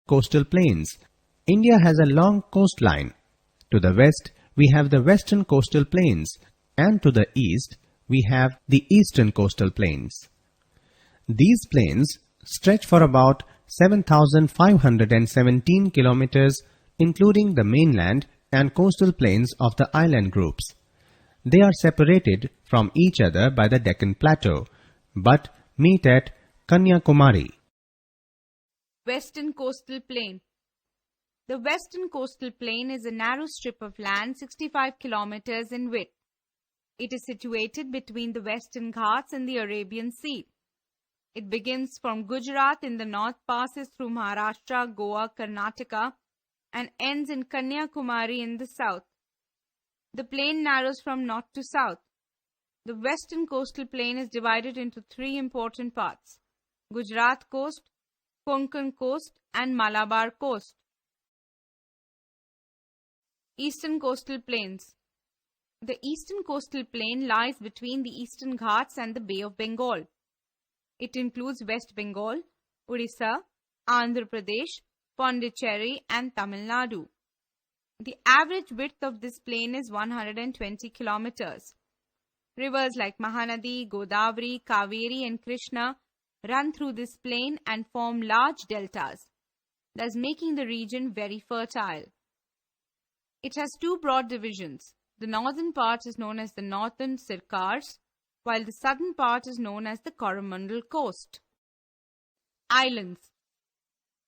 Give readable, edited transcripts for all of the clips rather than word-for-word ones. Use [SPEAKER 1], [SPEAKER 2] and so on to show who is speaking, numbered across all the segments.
[SPEAKER 1] Coastal plains. India has a long coastline. To the west, we have the western coastal plains, and to the east, we have the eastern coastal plains. These plains stretch for about 7,517 kilometers, including the mainland and coastal plains of the island groups. They are separated from each other by the Deccan Plateau, but meet at Kanyakumari.
[SPEAKER 2] Western Coastal Plain. The Western Coastal Plain is a narrow strip of land 65 kilometers in width. It is situated between the Western Ghats and the Arabian Sea. It begins from Gujarat in the north, passes through Maharashtra, Goa, Karnataka, and ends in Kanyakumari in the south. The plain narrows from north to south. The Western Coastal Plain is divided into three important parts: Gujarat Coast, Konkan Coast, and Malabar Coast. Eastern Coastal Plains. The Eastern Coastal Plain lies between the Eastern Ghats and the Bay of Bengal. It includes West Bengal, Odisha, Andhra Pradesh, Pondicherry, and Tamil Nadu. The average width of this plain is 120 kilometers. Rivers like Mahanadi, Godavari, Kaveri, and Krishna run through this plain and form large deltas, thus making the region very fertile. It has two broad divisions. The northern part is known as the Northern Sirkars, while the southern part is known as the Coromandel Coast. Islands.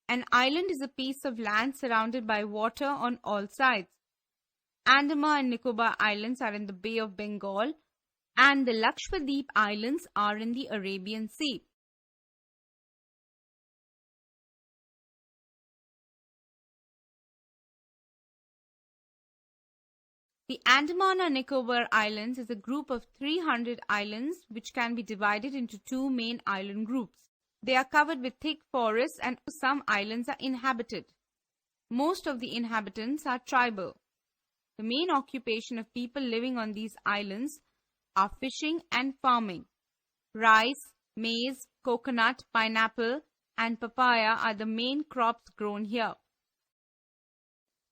[SPEAKER 2] An island is a piece of land surrounded by water on all sides. Andaman and Nicobar Islands are in the Bay of Bengal, and the Lakshadweep Islands are in the Arabian Sea. The Andaman and Nicobar Islands is a group of 300 islands which can be divided into two main island groups. They are covered with thick forests and some islands are inhabited. Most of the inhabitants are tribal. The main occupation of people living on these islands are fishing and farming. Rice, maize, coconut, pineapple, and papaya are the main crops grown here.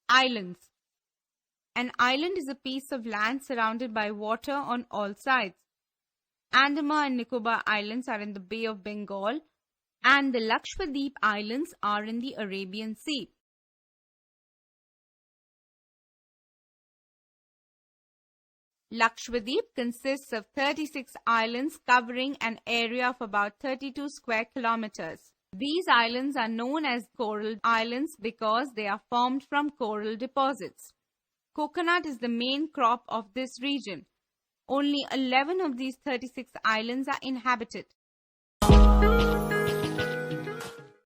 [SPEAKER 2] Islands. An island is a piece of land surrounded by water on all sides. Andaman and Nicobar Islands are in the Bay of Bengal, and the Lakshadweep Islands are in the Arabian Sea. Lakshadweep consists of 36 islands covering an area of about 32 square kilometers. These islands are known as coral islands because they are formed from coral deposits. Coconut is the main crop of this region. Only 11 of these 36 islands are inhabited.